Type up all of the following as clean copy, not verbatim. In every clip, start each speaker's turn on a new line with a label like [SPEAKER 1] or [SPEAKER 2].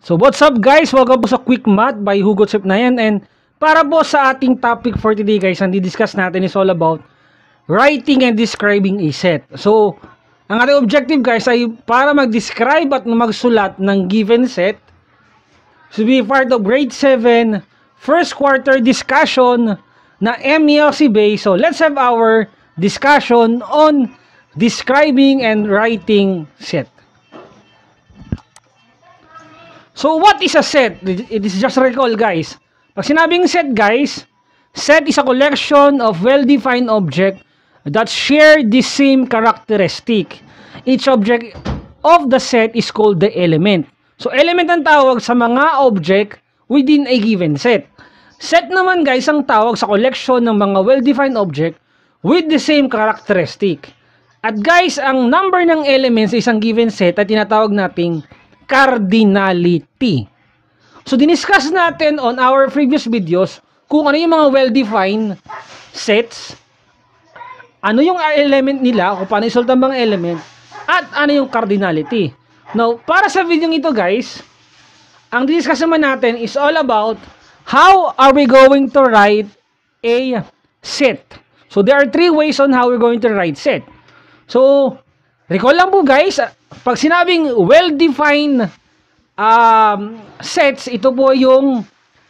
[SPEAKER 1] So what's up guys? Welcome po sa Quick Math by Hugot Sip na yan. And para po sa ating topic for today guys, ang di-discuss natin is all about writing and describing a set. So ang ating objective guys ay para mag-describe at magsulat ng given set. So be part of grade 7 first quarter discussion na MELC base. So let's have our discussion on describing and writing set. So what is a set? It is just recall guys. Pag sinabing set guys, set is a collection of well-defined object that share the same characteristic. Each object of the set is called the element. So element ang tawag sa mga object within a given set. Set naman guys ang tawag sa collection ng mga well-defined object with the same characteristic. At guys, ang number ng elements sa isang given set ay tinatawag nating cardinality. So, diniscuss natin on our previous videos kung ano yung mga well-defined sets, ano yung element nila, kung paano isulta ang mga element, at ano yung cardinality. Now, para sa video ito guys, ang diniscuss naman natin is all about how are we going to write a set. So, there are three ways on how we're going to write set. So, recall lang po guys, pag sinabing well-defined sets, ito po yung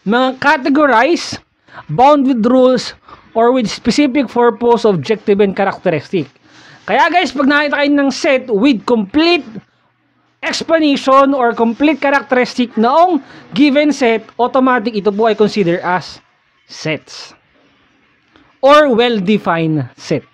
[SPEAKER 1] mga categorized, bound with rules, or with specific purpose, objective, and characteristic. Kaya guys, pag nakita kayo ng set with complete explanation or complete characteristic noong given set, automatic ito po ay considered as sets or well-defined set.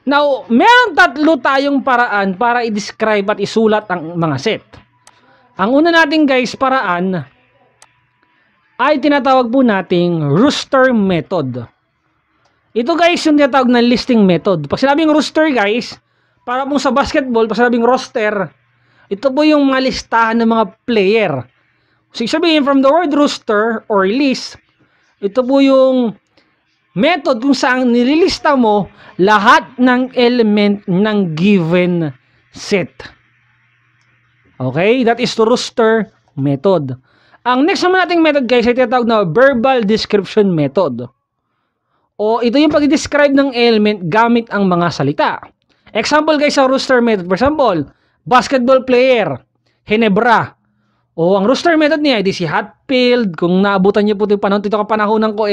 [SPEAKER 1] Now, meron tatlo tayong paraan para i-describe at isulat ang mga set. Ang una natin guys paraan ay tinatawag po nating roster method. Ito guys yung tinatawag na listing method. Pag sinabing roster guys, para pong sa basketball, pag sinabing roster, ito po yung mga listahan ng mga player. So, sabihin from the word roster or list, ito po yung method kung saan nililista mo lahat ng element ng given set. Okay? That is the roster method. Ang next naman nating method guys ay tinatawag na verbal description method. O ito yung pag-describe ng element gamit ang mga salita. Example guys sa roster method. For example, basketball player, Ginebra. O ang roster method niya, edi si Hatfield. Kung naabutan niyo po yung panahon, ito kapanahonan ko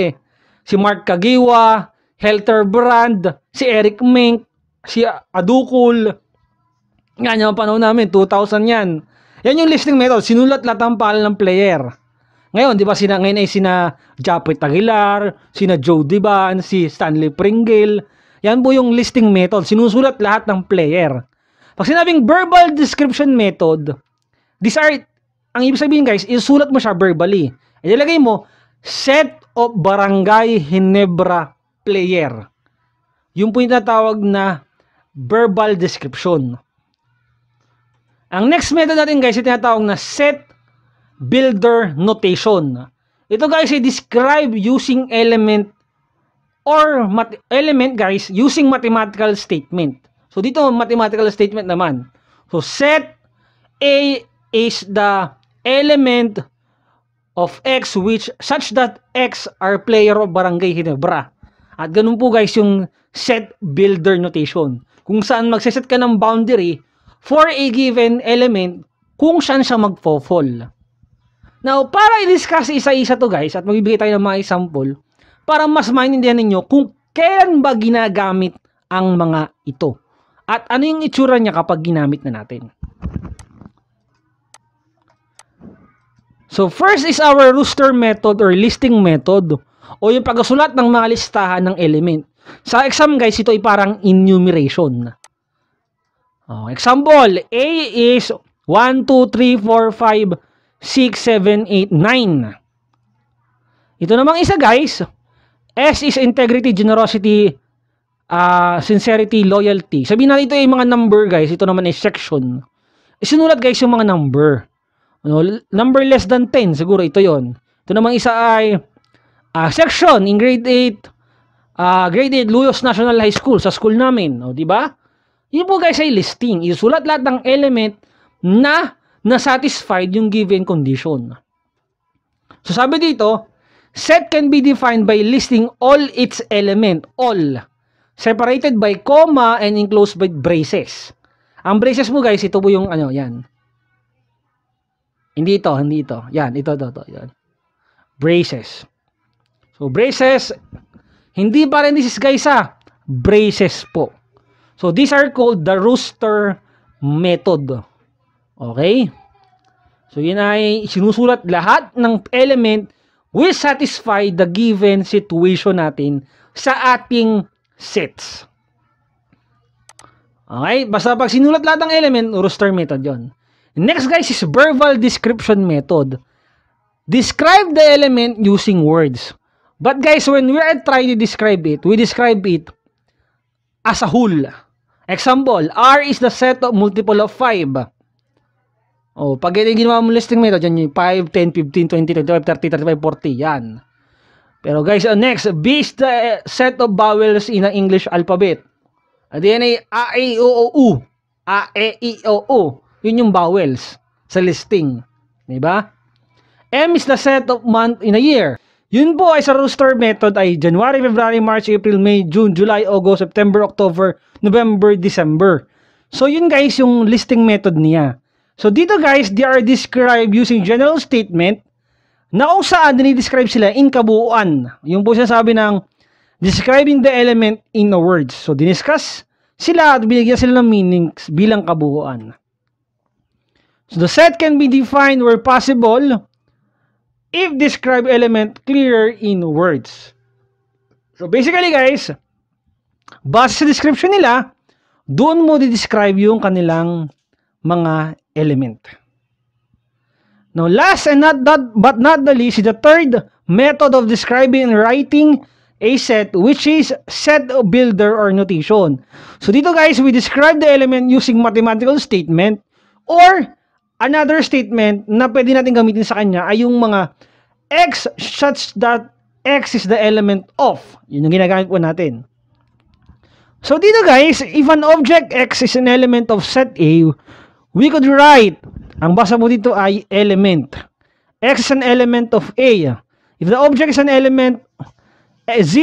[SPEAKER 1] si Mark Kagiwa, Helter Brand, si Eric Mink, si Adukul. Nga yung panahon namin, 2000 yan. Yan yung listing method. Sinulat lahat ang pangalan ng player. Ngayon, di ba, ngayon ay sina Japet Aguilar, sina Joe Diban, si Stanley Pringle. Yan po yung listing method. Sinusulat lahat ng player. Pag sinabing verbal description method, these are, ang ibig sabihin guys, isulat mo siya verbally. Ilagay mo, set of Barangay Ginebra player. Yung po yung tinatawag na verbal description. Ang next method natin guys, yung tinatawag na set builder notation. Ito guys ay describe using element guys using mathematical statement. So dito mathematical statement naman. So set A is the element of X which such that X are player of Barangay Ginebra. At ganun po guys yung set builder notation. Kung saan magseset ka ng boundary for a given element kung saan siya magfo-fall. Now, para i-discuss isa-isa to guys at magbibigay tayo ng mga example para mas maintindihan ninyo kung kailan ba ginagamit ang mga ito. At ano yung itsura niya kapag ginamit na natin. So, first is our roster method or listing method o yung pagsulat ng mga listahan ng element. Sa exam guys, ito ay parang enumeration. Example, A is 1, 2, 3, 4, 5, 6, 7, 8, 9. Ito namang isa guys, S is integrity, generosity, sincerity, loyalty. Sabihin natin ito ay mga number guys, ito naman ay section. Isinulat guys yung mga number. Number less than 10, siguro ito yon. Ito namang isa ay section in grade 8, grade 8 Luyos National High School, sa school namin. O, di ba? Yun po guys ay listing. Isulat lahat ng element na na satisfied yung given condition. So sabi dito, set can be defined by listing all its element, all, separated by comma and enclosed by braces. Ang braces mo guys, ito po yung ano, yan. Hindi ito. Yan, ito, yan. Braces. So, braces, hindi parenthesis guys braces po. So, these are called the rooster method. Okay? So, yun ay sinusulat lahat ng element will satisfy the given situation natin sa ating sets. Okay? Basta pag sinulat lahat ng element, rooster method yon. Next guys is verbal description method. Describe the element using words. But guys, when we are trying to describe it, we describe it as a whole. Example, R is the set of multiple of 5. Oh, pag ginawa mo listing method, yan yung 5, 10, 15, 20, 25, 30, 35, 40. Yan. Pero guys, next, B is the set of vowels in the English alphabet. At yan ay A, E, I, O, U. A, E, I, O, U. Yun yung vowels sa listing. Diba? M is the set of month in a year. Yun po ay sa rooster method ay January, February, March, April, May, June, July, August, September, October, November, December. So yun guys yung listing method niya. So dito guys, they are described using general statement na kung saan dinidescribe sila in kabuuan. Yung po sinasabi ng describing the element in a words. So diniscuss sila at binigyan sila ng meanings bilang kabuuan. So the set can be defined where possible if describe element clearer in words. So basically guys, base sa description nila, doon mo di-describe yung kanilang mga element. Now last and but not the least is the third method of describing and writing a set, which is set builder or notation. So dito guys, we describe the element using mathematical statement or another statement na pwede natin gamitin sa kanya ay yung mga X such that X is the element of. Yun yung ginagamit po natin. So dito guys, if an object X is an element of set A, we could write, ang basa mo dito ay element. X is an element of A. If the object is an element, Z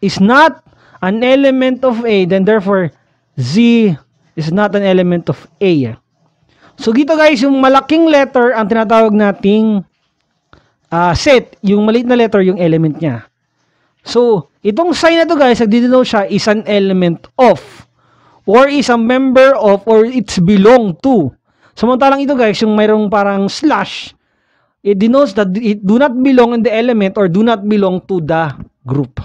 [SPEAKER 1] is not an element of A, then therefore Z is not an element of A. So dito guys, yung malaking letter ang tinatawag nating set, yung maliit na letter yung element niya. So itong sign na to guys, nagdi-denote siya is an element of or is a member of or it's belong to. Samantalang ito guys, yung mayroong parang slash, it denotes that it do not belong in the element or do not belong to the group.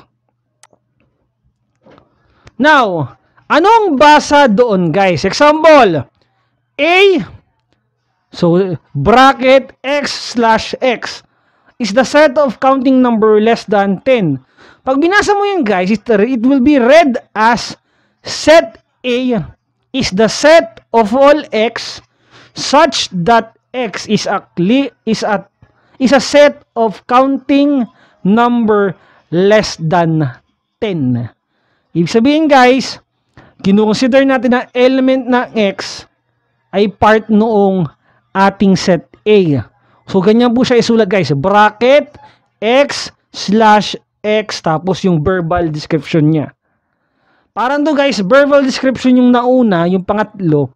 [SPEAKER 1] Now, anong basa doon guys? Example, A, so bracket X slash X is the set of counting number less than 10. Pag binasa mo yun guys, it will be read as set A is the set of all X such that X is a set of counting number less than 10. Ibig sabihin guys, kinukonsider natin na element ng X ay part noong ating set A. So ganyan po siya isulat guys, bracket X slash X tapos yung verbal description niya. Parang to guys, verbal description yung nauna, yung pangatlo,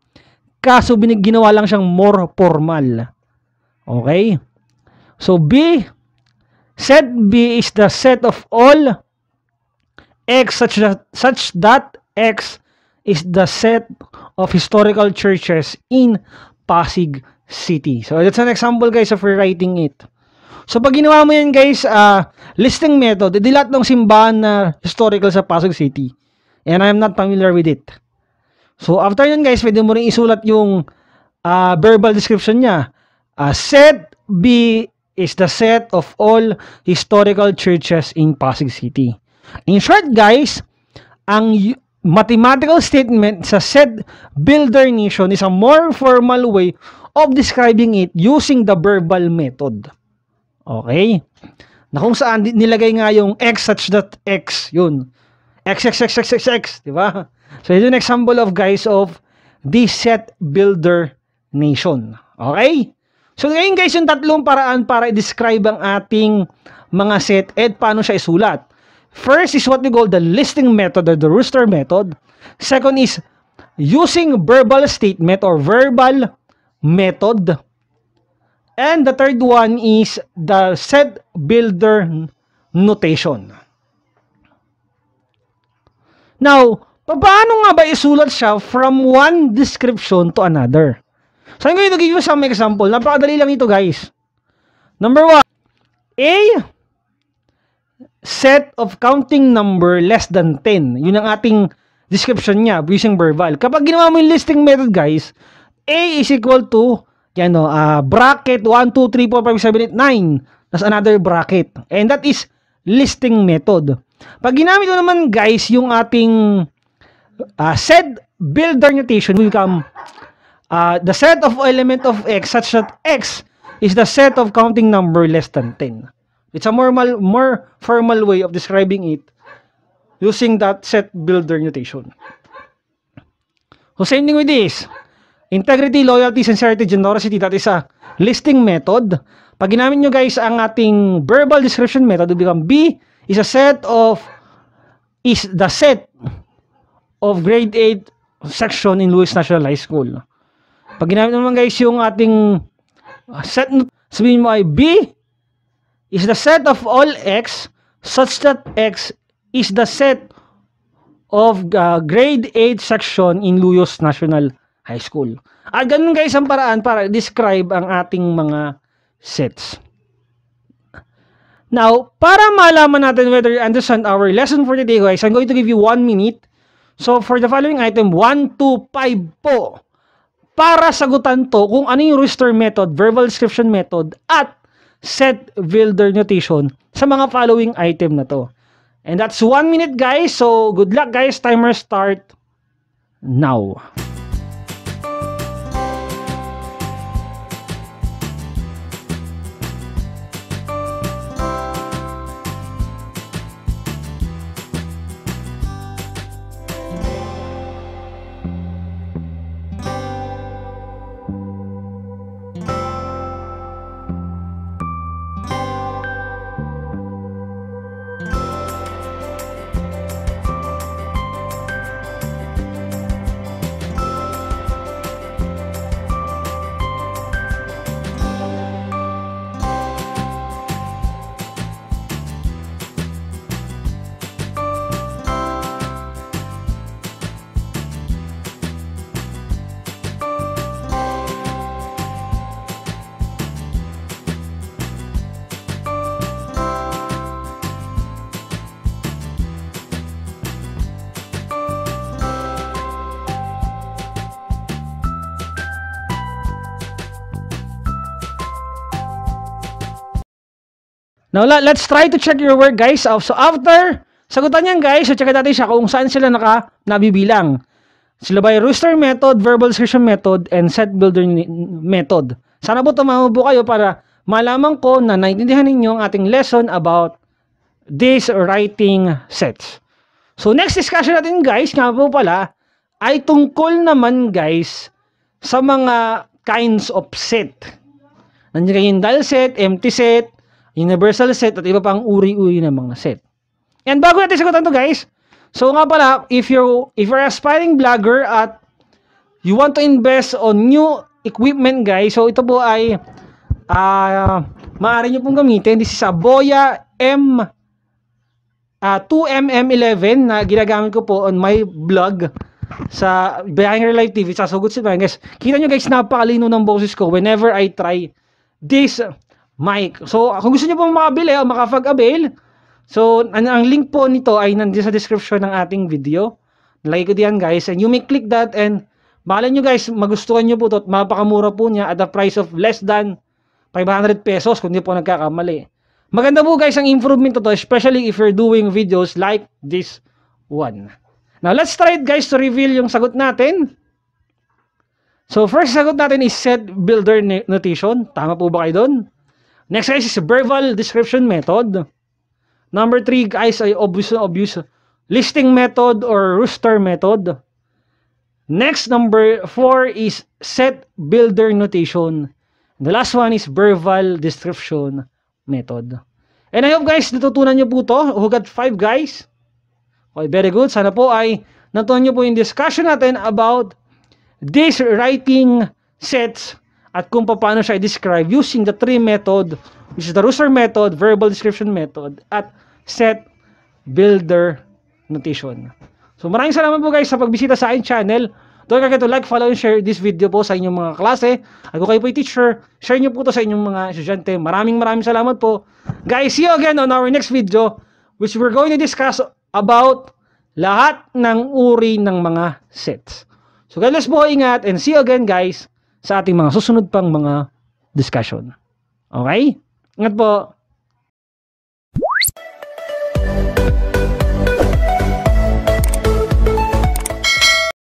[SPEAKER 1] kaso ginawa lang siyang more formal. Okay? So B, set B is the set of all X such that X is the set of historical churches in Pasig City. So that's an example guys of rewriting it. So pag ginawa mo yan guys, listing method, edi lahat ng simbahan na historical sa Pasig City. And I'm not familiar with it. So after yun guys, pwede mo rin isulat yung verbal description niya. Set B is the set of all historical churches in Pasig City. In short guys, ang mathematical statement sa set builder nation is a more formal way of describing it using the verbal method. Okay? Na kung saan nilagay nga yung X such that X, yun. X, di ba? So, yun yung example of guys of the set builder nation. Okay? So ngayon guys, yung tatlong paraan para i-describe ang ating mga set at paano siya isulat. First is what we call the listing method or the rooster method. Second is using verbal statement or verbal method. And the third one is the set builder notation. Now, paano nga ba isulat siya from one description to another? So, I'm going to give you some example. Napakadali lang ito, guys. Number 1, a set of counting number less than 10. Yun ang ating description niya using verbal. Kapag ginawa mo yung listing method, guys, a is equal to bracket 1, 2, 3, 4, 5, 7, 8, 9. That's another bracket. And that is listing method. Pag ginamit mo naman, guys, yung ating set builder notation will become the set of element of x such that x is the set of counting number less than 10. It's a more formal way of describing it using that set builder notation. So same thing with this. Integrity, loyalty, sincerity, generosity, that is a listing method. Pag ginamit nyo guys ang ating verbal description method, it will become B is the set of grade 8 section in Lewis National High School. Pag ginamit naman guys yung ating set, sabihin mo ay B is the set of all x such that x is the set of grade 8 section in Lewis National High School. At ganun guys ang paraan para describe ang ating mga sets. Now, para malaman natin whether you understand our lesson for today guys, I'm going to give you 1 minute. So, for the following item, 1, 2, 5 po. Para sagutan to kung ano yung rooster method, verbal description method, at set builder notation sa mga following item na to. And that's 1 minute guys. So, good luck guys. Timer start now. Now, let's try to check your work, guys. So, after sagutan yan, guys, so check natin siya kung saan sila nabibilang. Sila ba yung rooster method, verbal description method, and set builder method. Sana po tumama po kayo para malaman ko na naintindihan ninyo ang ating lesson about these writing sets. So, next discussion natin, guys, nga po pala, ay tungkol naman, guys, sa mga kinds of set. Nandiyan kayo yung null set, empty set, universal set, at iba pang uri-uri ng mga set. And bago natin sagutan to guys, so nga pala, if you're aspiring blogger at you want to invest on new equipment guys, so ito po ay maaari nyo pong gamitin. This is a Boya 2mm11 na ginagamit ko po on my blog sa Behind Your Life TV. Sasagot sila guys. Kita nyo guys, napakalino ng boses ko whenever I try this mic. So, kung gusto niyo pong makabili o makapag-avail, so, ang link po nito ay nandiyan sa description ng ating video. Nalagay ko diyan guys, and you may click that and bahala nyo guys, magustuhan nyo po ito at mapakamura po niya at the price of less than 500 pesos kung di po nagkakamali. Maganda po guys ang improvement to, especially if you're doing videos like this one. Now, let's try it guys to reveal yung sagot natin. So, first sagot natin is set builder notation. Tama po ba kayo doon? Next guys is verbal description method. Number 3 guys ay obvious listing method or rooster method. Next, number 4 is set builder notation. The last one is verbal description method. And I hope guys, natutunan nyo po to. Who got 5 guys? Okay, very good. Sana po ay natutunan nyo po yung discussion natin about these writing sets at kung paano siya i-describe using the 3 method, which is the rooster method, verbal description method, at set builder notation. So maraming salamat po guys sa pagbisita sa aking channel. Don't forget to like, follow, and share this video po sa inyong mga klase. At kung kayo po yung teacher, share nyo po ito sa inyong mga estudyante. Maraming salamat po. Guys, see you again on our next video, which we're going to discuss about lahat ng uri ng mga sets. So God bless po, ingat, and see you again guys sa ating mga susunod pang mga discussion. Okay? Ingat po.